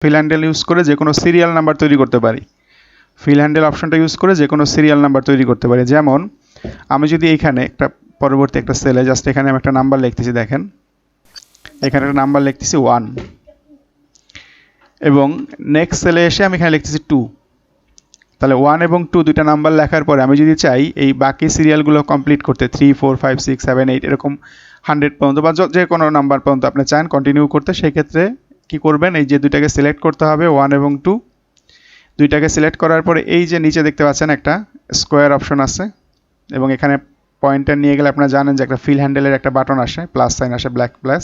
Feel handle use করে যে কোনো সিরিয়াল নাম্বার তৈরি করতে পারি। ফিল হ্যান্ডেল অপশনটা ইউজ করে যে কোনো সিরিয়াল নাম্বার তৈরি করতে পারি। যেমন আমি যদি এইখানে পরবর্তী একটা সেলে জাস্ট এখানে আমি একটা নাম্বার লিখতেছি, দেখেন এখানে একটা নাম্বার লিখতেছি 1 এবং নেক্সট সেলে এসে আমি এখানে লিখতেছি 2। তাহলে 1 এবং 2 দুইটা নাম্বার লেখার পরে আমি যদি চাই এই বাকি সিরিয়ালগুলো কমপ্লিট করতে 3 4 5 6 7 8 এরকম 100 পর্যন্ত বা যে কোনো নাম্বার পর্যন্ত আপনি চান কন্টিনিউ করতে, সেই ক্ষেত্রে কি করবেন, এই যে দুইটাকে সিলেক্ট করতে হবে 1 এবং 2, দুইটাকে সিলেক্ট করার পরে এই যে নিচে দেখতে পাচ্ছেন একটা স্কোয়ার অপশন আছে এবং এখানে পয়েন্টার নিয়ে গেলে আপনারা জানেন যে একটা ফিল হ্যান্ডেলের একটা বাটন আসে, প্লাস সাইন আসে, ব্ল্যাক প্লাস,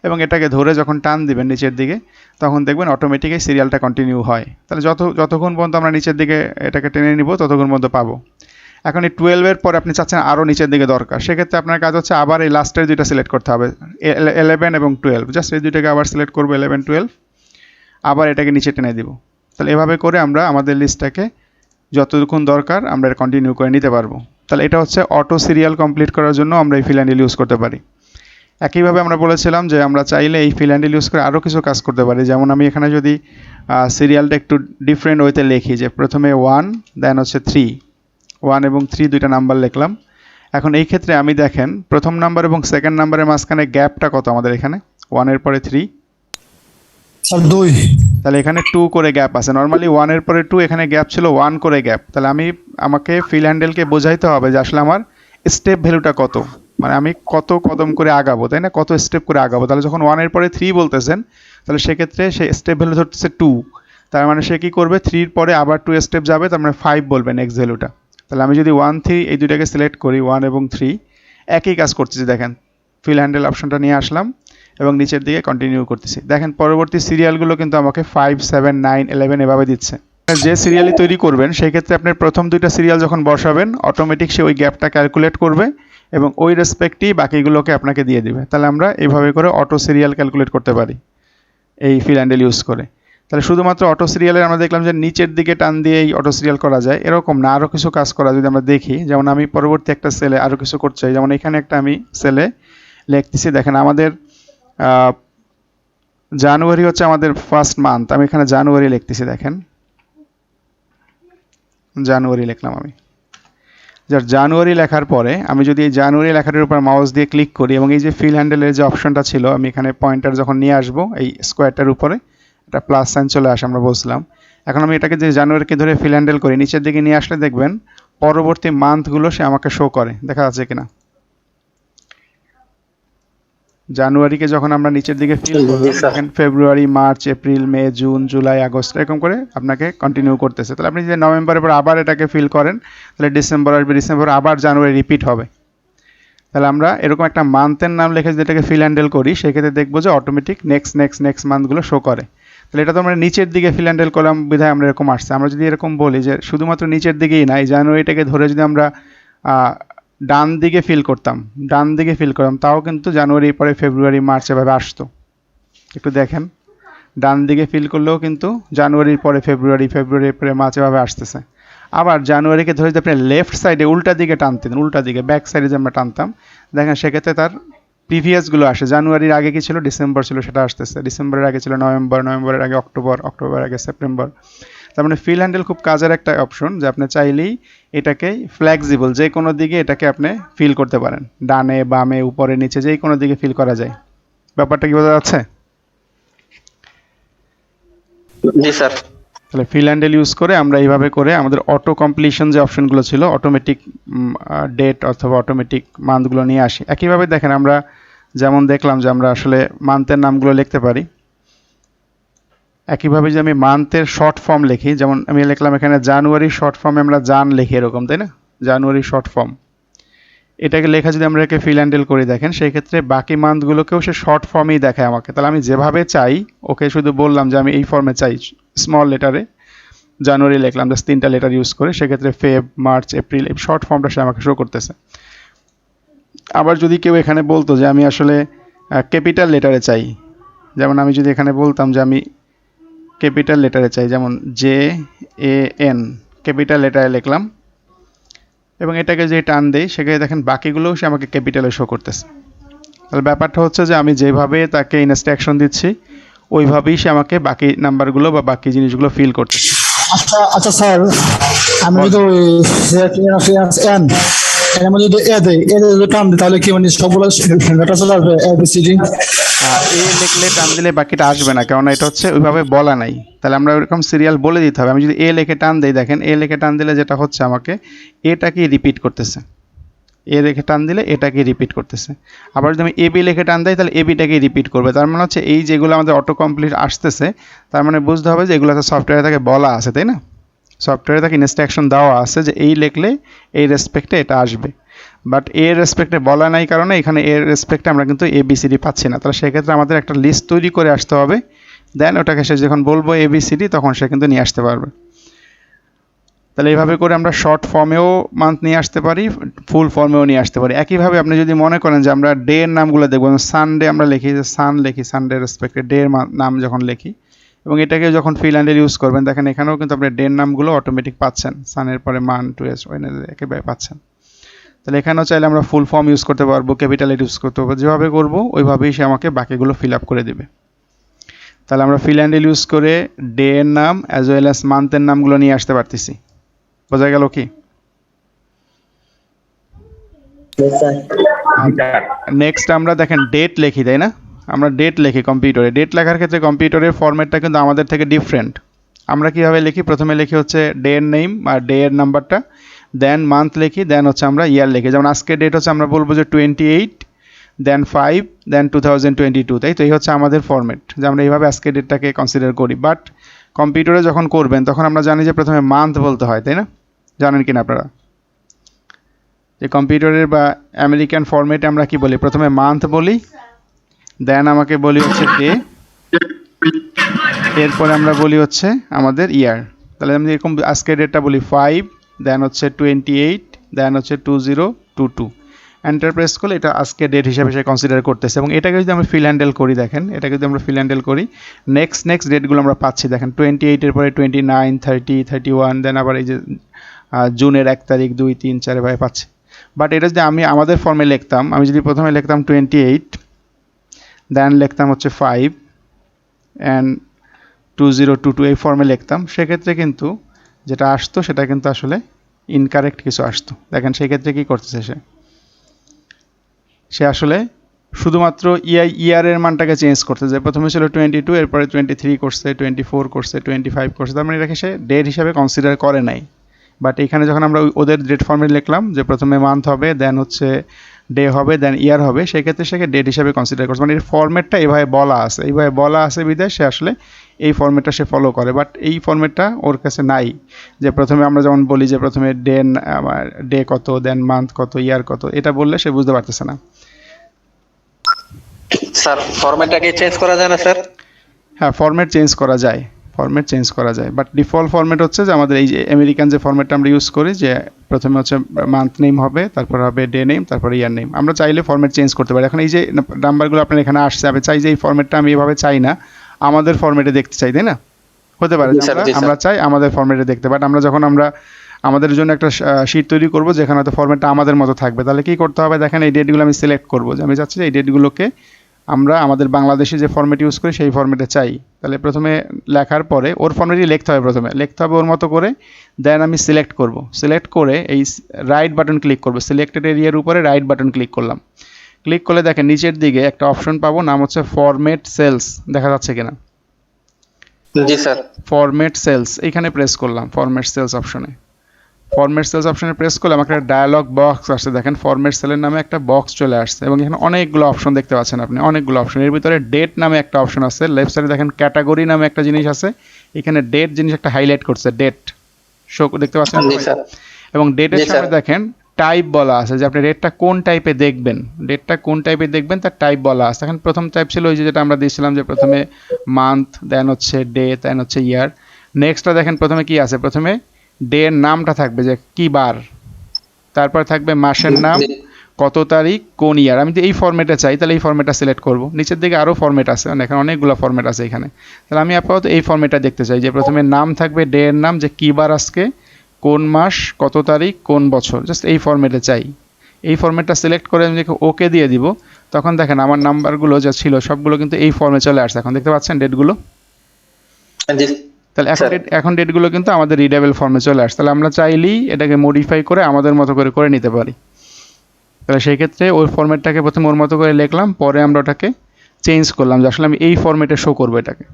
এবং এটাকে ধরে যখন টান দিবেন নিচের দিকে তখন দেখবেন অটোমেটিক এই সিরিয়ালটা কন্টিনিউ হয়। তাহলে যতক্ষণ পর্যন্ত আমরা নিচের দিকে এটাকে টেনে নিব ততক্ষণ পর্যন্ত পাবো। এখন এই 12-এর পরে আপনি চাচ্ছেন আরও নিচের দিকে দরকার, সেক্ষেত্রে আপনার কাজ হচ্ছে আবার এই লাস্টের দুইটা সিলেক্ট করতে হবে 11 এবং 12, জাস্ট এই দুইটাকে আবার সিলেক্ট করবো 11 12, আবার এটাকে নিচে টেনে দিব। তাহলে এভাবে করে আমরা আমাদের লিস্টটাকে যতক্ষণ দরকার আমরা কন্টিনিউ করে নিতে পারবো। তাহলে এটা হচ্ছে অটো সিরিয়াল কমপ্লিট করার জন্য আমরা এই ফিল হ্যান্ডেল ইউজ করতে পারি। একইভাবে আমরা বলেছিলাম যে আমরা চাইলে এই ফিল হ্যান্ডেল ইউজ করে আরও কিছু কাজ করতে পারি। যেমন আমি এখানে যদি সিরিয়ালটা একটু ডিফারেন্ট ওয়েতে লিখি, যে প্রথমে 1 দেন হচ্ছে 3, 1 এবং 3 দুইটা নাম্বার লিখলাম। এখন এই ক্ষেত্রে আমি দেখেন প্রথম নাম্বার এবং সেকেন্ড নাম্বারের মাঝখানে গ্যাপটা কত আমাদের এখানে, 1-এর পরে 3, 2, তাহলে এখানে 2 করে গ্যাপ আছে। নর্মালি 1-এর পরে 2, এখানে গ্যাপ ছিল 1 করে গ্যাপ। তাহলে আমাকে ফিল হ্যান্ডেলকে বোঝাইতে হবে যে আসলে আমার স্টেপ ভ্যালুটা কত, মানে আমি কত কদম করে আগাবো, তাই না, কত স্টেপ করে আগাবো। তাহলে যখন 1-এর পরে 3 বলতেছেন তাহলে সেক্ষেত্রে সে স্টেপ ভ্যালু ধরতেছে 2, তার মানে সে কী করবে 3-এর পরে আবার 2 স্টেপ যাবে, তার মানে 5 বলবে নেক্সট ভ্যালুটা। তাহলে আমি যদি 1 3 এই দুইটাকে সিলেক্ট করি 1 এবং 3 একই কাজ করতেছি, দেখেন ফিল হ্যান্ডেল অপশনটা নিয়ে আসলাম এবং নিচের দিকে কন্টিনিউ করতেছি। দেখেন পরবর্তী সিরিয়ালগুলো কিন্তু আমাকে 5 7 9 11 এভাবে দিচ্ছে। যে সিরিয়ালই তৈরি করবেন সেই ক্ষেত্রে আপনি প্রথম দুইটা সিরিয়াল যখন বসাবেন অটোমেটিক সে ওই গ্যাপটা ক্যালকুলেট করবে এবং ওই রেসপেক্টই বাকিগুলোকে আপনাকে দিয়ে দিবে। তাহলে আমরা এইভাবে করে অটো সিরিয়াল ক্যালকুলেট করতে পারি এই ফিল হ্যান্ডেল ইউজ করে। তাহলে শুধুমাত্র অটো সিরিয়ালের আমরা দেখলাম যে নিচের দিকে টান দিয়ে এই অটো সিরিয়াল করা যায়, এরকম না, আরও কিছু কাজ করা যদি আমরা দেখি। যেমন আমি পরবর্তী একটা সেলে আরও কিছু করতে চাই, যেমন এখানে একটা আমি সেলে লিখতেছি, দেখেন আমাদের জানুয়ারি হচ্ছে আমাদের ফার্স্ট মান্থ, আমি এখানে জানুয়ারি লিখতেছি, দেখেন জানুয়ারি লিখলাম আমি। যার জানুয়ারি লেখার পরে আমি যদি এই জানুয়ারি লেখাটার উপর মাউস দিয়ে ক্লিক করি এবং এই যে ফিল হ্যান্ডেলের যে অপশনটা ছিল আমি এখানে পয়েন্টার যখন নিয়ে আসবো এই স্কোয়ারটার উপরে একটা প্লাস সাইন চলে আসে, আমরা বলছিলাম। এখন আমি এটাকে যে জানুয়ারিকে ধরে ফিল হ্যান্ডেল করি নিচের দিকে নিয়ে আসলে দেখবেন পরবর্তী মান্থগুলো সে আমাকে শো করে, দেখা যাচ্ছে কিনা। জানুয়ারিকে যখন আমরা নিচের দিকে ফিল করলাম দেখেন ফেব্রুয়ারি, মার্চ, এপ্রিল, মে, জুন, জুলাই, আগস্ট এরকম করে আপনাকে কন্টিনিউ করতেছে। তাহলে আপনি যদি নভেম্বরের পর আবার এটাকে ফিল করেন তাহলে ডিসেম্বর আসবে, ডিসেম্বর আবার জানুয়ারি রিপিট হবে। তাহলে আমরা এরকম একটা মান্থের নাম লিখে যদি এটাকে ফিল হ্যান্ডেল করি সেক্ষেত্রে দেখবো যে অটোমেটিক নেক্সট নেক্সট নেক্সট মান্থগুলো শো করে। তাহলে এটা তো আমরা নিচের দিকে ফিল হ্যান্ডেল করলাম বিধায় আমরা এরকম আসছে। আমরা যদি এরকম বলি যে শুধুমাত্র নিচের দিকেই না, এই জানুয়ারিটাকে ধরে যদি আমরা ডান দিকে ফিল করতাম তাও কিন্তু জানুয়ারি পরে ফেব্রুয়ারি, মার্চ এভাবে আসতো। একটু দেখেন ডান দিকে ফিল করলেও কিন্তু জানুয়ারির পরে ফেব্রুয়ারি, ফেব্রুয়ারির পরে মার্চ এভাবে আসতেছে। আবার জানুয়ারিকে ধরে যদি আপনি লেফট সাইডে উল্টা দিকে টানতেন, উল্টা দিকে ব্যাক সাইডে যে আমরা টানতাম, দেখেন সেক্ষেত্রে তার প্রিভিয়াসগুলো আসে। জানুয়ারির আগে কি ছিল, ডিসেম্বর ছিল, সেটা আসতেছে। ডিসেম্বরের আগে ছিল নভেম্বর, নভেম্বরের আগে অক্টোবর, অক্টোবরের আগে সেপ্টেম্বর। তার মানে ফিল হ্যান্ডেল খুব কাজের একটা অপশন যে আপনি চাইলেই এটাকে ফ্লেক্সিবল যে কোনো দিকে এটাকে আপনি ফিল করতে পারেন, ডানে বামে উপরে নিচে যে কোনো দিকে ফিল করা যায়। ব্যাপারটা কি বোঝা যাচ্ছে? জি স্যার। তাহলে ফিল হ্যান্ডেল ইউজ করে আমরা এইভাবে করে আমাদের অটো কমপ্লিশন যে অপশনগুলো ছিল অটোমেটিক ডেট অথবা অটোমেটিক মান্থগুলো নিয়ে আসি। একইভাবে দেখেন আমরা যেমন দেখলাম যে আমরা আসলে মান্থের নামগুলো লিখতে পারি। একইভাবে যে আমি মান্থের শর্ট ফর্ম লিখি, যেমন আমি লিখলাম এখানে জানুয়ারি, শর্ট ফর্মে আমরা জান লিখি এরকম, তাই না, জানুয়ারি শর্ট ফর্ম। এটাকে লেখা যদি আমরা একে ফিল হ্যান্ডেল করি দেখেন সেই ক্ষেত্রে বাকি মান্থগুলোকেও সে শর্ট ফর্মেই দেখায় আমাকে। তাহলে আমি যেভাবে চাই ওকে শুধু বললাম যে আমি এই ফর্মে চাই, স্মল লেটারে জানুয়ারি লিখলাম, জাস্ট 3টা লেটার ইউজ করে, সেক্ষেত্রে ফেব, মার্চ, এপ্রিল এই শর্ট ফর্মটা সে আমাকে শো করতেছে। আবার যদি কেউ এখানে বলতো যে আমি আসলে ক্যাপিটাল লেটারে চাই, যেমন আমি যদি এখানে বলতাম যে আমি ক্যাপিটাল লেটারে চাই, যেমন JAN ক্যাপিটাল লেটারে লিখলাম এবং এটাকে যে টান দেই সেখানে দেখেন বাকিগুলোও সে আমাকে ক্যাপিটালে শো করতেছে। তাহলে ব্যাপারটা হচ্ছে যে আমি যেভাবে তাকে ইনস্ট্রাকশন দিচ্ছি ওইভাবেই সে আমাকে বাকি নাম্বারগুলো বা বাকি জিনিসগুলো ফিল করতেছে। আচ্ছা আচ্ছা স্যার, আমি বল। যদি ওই এন এর মধ্যে যদি এ যদি টান দিই তাহলে কি মানে সবগুলো লেটার চলে আসবে এ বি সি ডি? এ লিখলে টান দিলে বাকিটা আসবে না, কারণ এটা হচ্ছে ওইভাবে বলা নাই। তাহলে আমরা ওইরকম সিরিয়াল বলে দিতে হবে। আমি যদি এ লিখে টান দিই, দেখেন এ লিখে টান দিলে যেটা হচ্ছে আমাকে এটাকেই রিপিট করতেছে। এ লিখে টান দিলে এটাকেই রিপিট করতেছে। আবার যদি আমি এ বি লিখে টান দিই তাহলে এ বিটাকেই রিপিট করবে। তার মানে হচ্ছে এই যেগুলো আমাদের অটো কমপ্লিট আসতেছে, তার মানে বুঝতে হবে যে এগুলো সফটওয়্যারে তাকে বলা আছে, তাই না? সফটওয়্যারে তাকে ইনস্ট্রাকশন দেওয়া আছে যে এই লিখলে এই রেসপেক্টে এটা আসবে। বাট এর রেসপেক্টে বলা নাই কারণে এখানে এর রেসপেক্টে আমরা কিন্তু এ বি সি ডি পাচ্ছি না। তাহলে সেক্ষেত্রে আমাদের একটা লিস্ট তৈরি করে আসতে হবে, দেন ওটাকে সে যখন বলবো এ বি সি ডি তখন সে কিন্তু নিয়ে আসতে পারবে। তাহলে এইভাবে করে আমরা শর্ট ফর্মেও মান্থ নিয়ে আসতে পারি, ফুল ফর্মেও নিয়ে আসতে পারি। একইভাবে আপনি যদি মনে করেন যে আমরা ডে এর নামগুলো দেখবো, সানডে আমরা লিখি যে সান লিখি, সানডে রেসপেক্টে ডে এর নাম যখন লিখি এবং এটাকে যখন ফিল হ্যান্ডেল ইউজ করবেন, দেখেন এখানেও কিন্তু আপনি ডে এর নামগুলো অটোমেটিক পাচ্ছেন, সানের পরে মান টুয়েস ওয়েডনেসডে একেবারে পাচ্ছেন। তাহলে এখানেও চাইলে আমরা ফুল ফর্ম ইউজ করতে পারবো, ক্যাপিটাল ইউজ করতে পারবো, যেভাবে করবো ওইভাবেই সে আমাকে বাকিগুলো ফিল আপ করে দেবে। তাহলে আমরা ফিল হ্যান্ডেল ইউজ করে ডে এর নাম অ্যাজ ওয়েল অ্যাজ মান্থের নামগুলো নিয়ে আসতে পারতেছি। বোঝা গেল কি? নেক্সট আমরা দেখেন ডেট লিখি, তাই না? আমরা ডেট লিখি কম্পিউটারে। ডেট লেখার ক্ষেত্রে কম্পিউটারের ফরম্যাটটা কিন্তু আমাদের থেকে ডিফারেন্ট। আমরা কীভাবে লিখি? প্রথমে লিখি হচ্ছে ডে এর নেম আর ডে এর নাম্বারটা, দেন মান্থ লিখি, দেন হচ্ছে আমরা ইয়ার লিখি। যেমন আজকের ডেট হচ্ছে আমরা বলবো যে 28, দেন 5, দেন 2022, তাই তো? এই হচ্ছে আমাদের ফরম্যাট, যে আমরা এইভাবে আজকের ডেটটাকে কনসিডার করি। বাট কম্পিউটারে যখন করবেন তখন আমরা জানি যে প্রথমে মান্থ বলতে হয়, তাই না? জানেন কিনা আপনারা যে কম্পিউটারের বা আমেরিকান ফরম্যাটে আমরা কি বলি? প্রথমে মান্থ বলি, দেন আমাকে বলি হচ্ছে ডে, এরপরে আমরা বলি হচ্ছে আমাদের ইয়ার। তাহলে আমি এরকম আজকের ডেটটা বলি 5, দেন হচ্ছে 28, দেন হচ্ছে 2022। এন্টার প্রেস করলে এটা আজকে ডেট হিসাবে সে কনসিডার করতেছে। এবং এটাকে যদি আমরা ফিল হ্যান্ডেল করি, দেখেন এটাকে যদি আমরা ফিল হ্যান্ডেল করি, নেক্সট ডেটগুলো আমরা পাচ্ছি। দেখেন 28-এর পরে 29, 30, 31, দেন আবার এই যে জুনের 1 তারিখ, 2, 3, 4 এভাবে পাচ্ছি। বাট এটা যদি আমি আমাদের ফর্মে লিখতাম, আমি যদি প্রথমে লিখতাম 28, দেন লিখতাম হচ্ছে 5 অ্যান্ড 2022 এই ফর্মে লিখতাম, সেক্ষেত্রে কিন্তু যেটা আসতো সেটা কিন্তু আসলে ইনকারেক্ট কিছু আসতো। দেখেন সেক্ষেত্রে কী করতেছে সে আসলে শুধুমাত্র ইয়ারের মানটাকে চেঞ্জ করতে, যে প্রথমে ছিল 22, এরপরে 23 করছে, 24 করছে, 25 করছে, তার মানে এটাকে সে ডেট হিসাবে কনসিডার করে নাই। বাট এখানে যখন আমরা ওদের ডেট ফর্মে লিখলাম যে প্রথমে মান্থ হবে, দেন হচ্ছে ডে হবে, দেন ইয়ার হবে, সেক্ষেত্রে সে ডেট হিসাবে কনসিডার করছে। মানে এর ফর্মেটটা এইভাবে বলা আছে বিধায় সে আসলে এই ফর্মেটটা সে ফলো করে। বাট এই ফর্মেটটা ওর কাছে নাই, যে প্রথমে আমরা যেমন বলি যে প্রথমে ডে কত, দেন মান্থ কত, ইয়ার কত, এটা বললে সে বুঝতে পারতেছে না। স্যার ফরম্যাটটাকে চেঞ্জ করা যায় না স্যার? হ্যাঁ, ফরম্যাট চেঞ্জ করা যায়, বাট ডিফল্ট ফরম্যাট হচ্ছে যে আমাদের এই যে আমেরিকান যে ফরম্যাটটা আমরা ইউজ করি, যে প্রথমে হচ্ছে মান্থ নেম হবে, তারপর হবে ডে নেম, তারপর ইয়ার নেম। আমরা চাইলে ফরম্যাট চেঞ্জ করতে পারি। এখন এই যে নাম্বারগুলো আপনার এখানে আসছে, আমি চাই যে এই ফরম্যাটটা আমি এভাবে চাই না, আমাদের ফরম্যাটে দেখতে চাই, তাই না? হতে পারে আমরা চাই আমাদের ফরম্যাটে দেখতে, বাট আমরা যখন আমাদের জন্য একটা শিট তৈরি করব যেখানে হয়তো ফরম্যাটটা আমাদের মতো থাকবে, তাহলে কি করতে হবে? দেখেন এই ডেটগুলো আমি সিলেক্ট করবো, যে আমি চাচ্ছি যে এই ডেটগুলোকে আমরা আমাদের বাংলাদেশে যে ফরম্যাট ইউজ করি সেই ফরম্যাটে চাই। তাহলে প্রথমে লেখার পরে ওর ফরম্যাটই লিখতে হবে, প্রথমে লিখতে হবে ওর মতো করে, দেন আমি সিলেক্ট করব। সিলেক্ট করে এই রাইট বাটন ক্লিক করব, সিলেক্টেড এরিয়ার উপরে রাইট বাটন ক্লিক করলাম। ক্লিক করলে দেখেন নিচের দিকে একটা অপশন পাবো, নাম হচ্ছে ফরম্যাট সেলস। দেখা যাচ্ছে কিনা? জি স্যার। ফরম্যাট সেলস, এখানে প্রেস করলাম ফরম্যাট সেলস অপশনে। ফরম্যাট সেলস অপশনে প্রেস করলে আমাকে একটা ডায়ালগ বক্স আসছে, দেখেন ফরম্যাট সেলের নামে একটা বক্স চলে আসছে এবং এখানে অনেকগুলো অপশন দেখতে পাচ্ছেন আপনি, অনেকগুলো অপশন। এর ভিতরে ডেট নামে একটা অপশন আছে, লেফট সাইডে দেখেন ক্যাটাগরি নামে একটা জিনিস আছে, এখানে ডেট জিনিস একটা হাইলাইট করছে, ডেট শো দেখতে পাচ্ছেন। এবং ডেটের সামনে দেখেন টাইপ বলা আছে, যে আপনি ডেটটা কোন টাইপে দেখবেন, তার টাইপ বলা আছে। এখন প্রথম টাইপ ছিল ওই যেটা আমরা দিয়েছিলাম, যে প্রথমে মান্থ, দেন হচ্ছে ডে, দেন হচ্ছে ইয়ার। নেক্সটটা দেখেন প্রথমে কি আছে, প্রথমে ডে এর নামটা থাকবে যে কি বার, তারপর থাকবে মাসের নাম, কত তারিখ, কোন ইয়ার। আমি যদি এই ফরম্যাটে চাই তাহলে এই ফরম্যাটটা সিলেক্ট করব। নিচের দিকে আরও ফরম্যাট আছে, এখানে অনেকগুলো ফরম্যাট আছে এখানে। তাহলে আমি আপাতত এই ফরম্যাটটা দেখতে চাই, যে প্রথমে নাম থাকবে ডে এর নাম, যে কি বার আজকে, কোন মাস, কত তারিখ, কোন বছর, জাস্ট এই ফরম্যাটে চাই। এই ফরম্যাটটা সিলেক্ট করে আমি ওকে দিয়ে দিব, তখন দেখেন আমার নাম্বারগুলো যা ছিল সবগুলো কিন্তু এই ফর্মে চলে আসছে। এখন দেখতে পাচ্ছেন ডেটগুলো। জি তাহলে স্যার। এখন ডেটগুলো কিন্তু আমাদের রিডেবল ফর্মে চলে আসছে। তাহলে আমরা চাইলেই এটাকে মডিফাই করে আমাদের মতো করে নিতে পারি। তাহলে সেই ক্ষেত্রে ওই ফরম্যাটটাকে প্রথমে ওর মতো করে লিখলাম, পরে আমরা ওটাকে চেঞ্জ করলাম যে আসলে আমি এই ফরম্যাটে শো করবো এটাকে।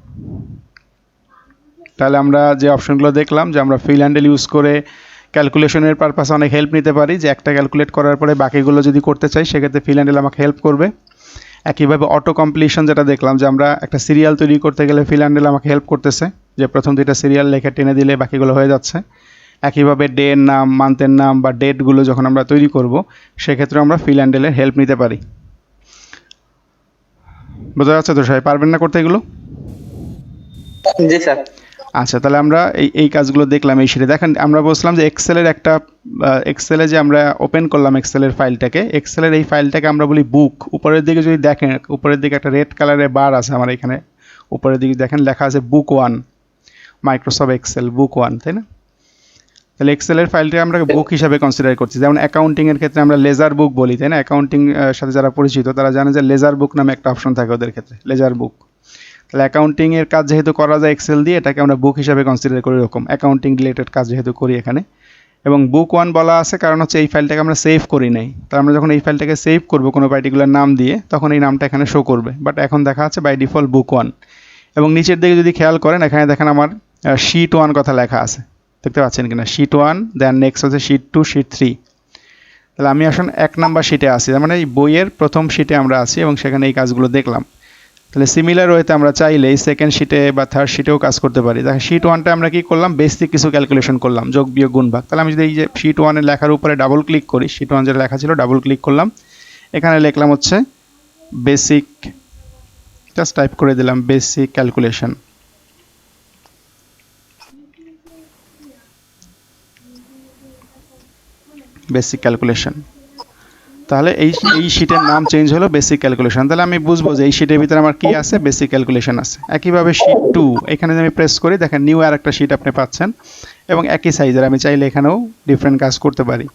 তাহলে আমরা যে অপশনগুলো দেখলাম যে আমরা ফিল হ্যান্ডেল ইউজ করে ক্যালকুলেশনের পারপাসে অনেক হেল্প নিতে পারি, যে একটা ক্যালকুলেট করার পরে বাকিগুলো যদি করতে চাই সেক্ষেত্রে ফিল হ্যান্ডেল আমাকে হেল্প করবে। একইভাবে অটো কমপ্লিশন যেটা দেখলাম যে আমরা একটা সিরিয়াল তৈরি করতে গেলে ফিল হ্যান্ডেল আমাকে হেল্প করতেছে, যে প্রথম দুইটা সিরিয়াল লেখা টেনে দিলে বাকিগুলো হয়ে যাচ্ছে। একইভাবে ডের নাম, মান্থের নাম বা ডেটগুলো যখন আমরা তৈরি করব সেক্ষেত্রে আমরা ফিল হ্যান্ডেলের হেল্প নিতে পারি। বোঝা যাচ্ছে তো সবাই? পারবেন না করতে এগুলো? জি স্যার। আচ্ছা, তাহলে আমরা এই কাজগুলো দেখলাম এই শিটে। দেখেন আমরা বলছিলাম যে এক্সেলের একটা এক্সেলে যে আমরা ওপেন করলাম এক্সেলের ফাইলটাকে, এক্সেলের এই ফাইলটাকে আমরা বলি বুক। উপরের দিকে যদি দেখেন, উপরের দিকে একটা রেড কালারের বার আছে আমার এখানে, উপরের দিকে দেখেন লেখা আছে বুক 1, মাইক্রোসফট এক্সেল বুক 1, তাই না? তাহলে এক্সেলের ফাইলটা আমরা বুক হিসাবে কনসিডার করছি। যেমন অ্যাকাউন্টিংয়ের ক্ষেত্রে আমরা লেজার বুক বলি, তাই না? অ্যাকাউন্টিং সাথে যারা পরিচিত তারা জানে যে লেজার বুক নামে একটা অপশন থাকে ওদের ক্ষেত্রে, লেজার বুক। তাহলে অ্যাকাউন্টিংয়ের কাজ যেহেতু করা যায় এক্সেল দিয়ে, এটাকে আমরা বুক হিসাবে কনসিডার করি। এরকম অ্যাকাউন্টিং রিলেটেড কাজ যেহেতু করি এখানে, এবং বুক 1 বলা আছে কারণ হচ্ছে এই ফাইলটাকে আমরা সেভ করি নাই। তাহলে আমরা যখন এই ফাইলটাকে সেভ করবো কোনো পার্টিকুলার নাম দিয়ে, তখন এই নামটা এখানে শো করবে, বাট এখন দেখা আছে বাই ডিফল্ট বুক 1। এবং নিচের দিকে যদি খেয়াল করেন, এখানে দেখেন আমার শিট 1 কথা লেখা আছে, দেখতে পাচ্ছেন কিনা? শিট 1, দেন নেক্সট হচ্ছে শিট 2, শিট 3। তাহলে আমি এখন 1 নাম্বার শিটে আছি, তার মানে এই বইয়ের প্রথম শিটে আমরা আছি এবং সেখানে এই কাজগুলো দেখলাম। তাহলে সিমিলার ওয়েতে আমরা চাইলে এই সেকেন্ড শিটে বা থার্ড শিটেও কাজ করতে পারি। দেখেন শিট 1টা আমরা কি করলাম, বেসিক কিছু ক্যালকুলেশন করলাম, যোগ বিয়োগ গুণ ভাগ। তাহলে আমি যদি এই যে শিট 1 এর লেখার উপরে ডাবল ক্লিক করি, শিট 1 যেটা লেখা ছিল ডাবল ক্লিক করলাম, এখানে লিখলাম হচ্ছে বেসিক, জাস্ট টাইপ করে দিলাম বেসিক ক্যালকুলেশন। Basic calculation. তাহলে এই শিটের নাম চেঞ্জ হলো বেসিক ক্যালকুলেশন। তাহলে আমি বুঝবো যে এই শিটের ভিতরে আমার কি আছে, বেসিক ক্যালকুলেশন আছে। একইভাবে শিট 2, এখানে যদি আমি প্রেস করি দেখেন নিউ আর একটা শিট আপনি পাচ্ছেন এবং একই সাইজের। আমি চাইলে এখানেও ডিফারেন্ট কাজ করতে পারি।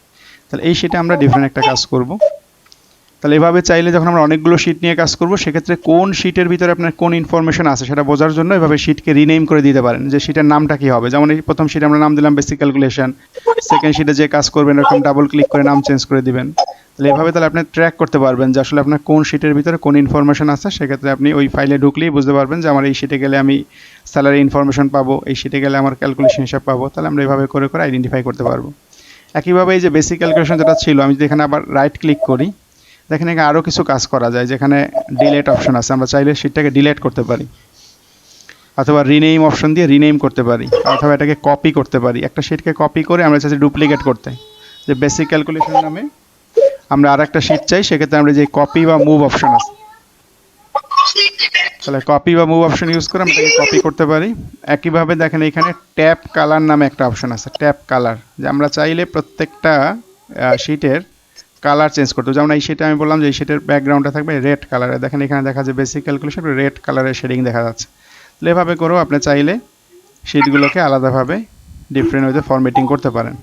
তাহলে এই শিটে আমরা ডিফারেন্ট একটা কাজ করব। তাহলে এভাবে চাইলে যখন আমরা অনেকগুলো শিট নিয়ে কাজ করব, সেক্ষেত্রে কোন শিটের ভিতরে আপনার কোন ইনফরমেশন আছে সেটা বোঝার জন্য এভাবে শিটকে রিনেম করে দিতে পারেন, যে শিটের নামটা কি হবে। যেমন এই প্রথম শিটে আমরা নাম দিলাম বেসিক ক্যালকুলেশন, সেকেন্ড শিটে যে কাজ করবেন এরকম ডাবল ক্লিক করে নাম চেঞ্জ করে দিবেন। তাহলে এভাবে তাহলে আপনি ট্র্যাক করতে পারবেন যে আসলে আপনার কোন শিটের ভিতরে কোন ইনফরমেশন আছে। সেক্ষেত্রে আপনি ওই ফাইলে ঢুকলেই বুঝতে পারবেন যে আমার এই শিটে গেলে আমি স্যালারি ইনফরমেশন পাবো, এই শিটে গেলে আমার ক্যালকুলেশন হিসাব পাবো। তাহলে আমরা এইভাবে করে করে আইডেন্টিফাই করতে পারবো। একইভাবে এই যে বেসিক ক্যালকুলেশন যেটা ছিল, আমি যদি এখানে আবার রাইট ক্লিক করি, দেখেন এখানে আরও কিছু কাজ করা যায়, যেখানে ডিলেট অপশন আছে। আমরা চাইলে শিটটাকে ডিলেট করতে পারি, অথবা রিনেম অপশন দিয়ে রিনেম করতে পারি, অথবা এটাকে কপি করতে পারি। একটা শিটকে কপি করে আমরা চাইছি ডুপ্লিকেট করতে, যে বেসিক ক্যালকুলেশন নামে আমরা আর একটা শিট চাই, সেক্ষেত্রে আমরা যে কপি বা মুভ অপশন আছে, তাহলে কপি বা মুভ অপশন ইউজ করে আমরা এটাকে কপি করতে পারি। একইভাবে দেখেন এখানে ট্যাপ কালার নামে একটা অপশন আছে, ট্যাপ কালার, যে আমরা চাইলে প্রত্যেকটা শিটের কালার চেঞ্জ করতে। যেমন এই শিটে আমি বললাম যে এই শিটের ব্যাকগ্রাউন্ডটা থাকবে রেড কালারে, দেখেন এখানে দেখা যায় বেসিক ক্যালকুলেশন রেড কালারের শেডিং দেখা যাচ্ছে। তাহলে এভাবে করেও আপনি চাইলে শিটগুলোকে আলাদাভাবে ডিফারেন্ট ওয়েতে ফরম্যাটিং করতে পারেন।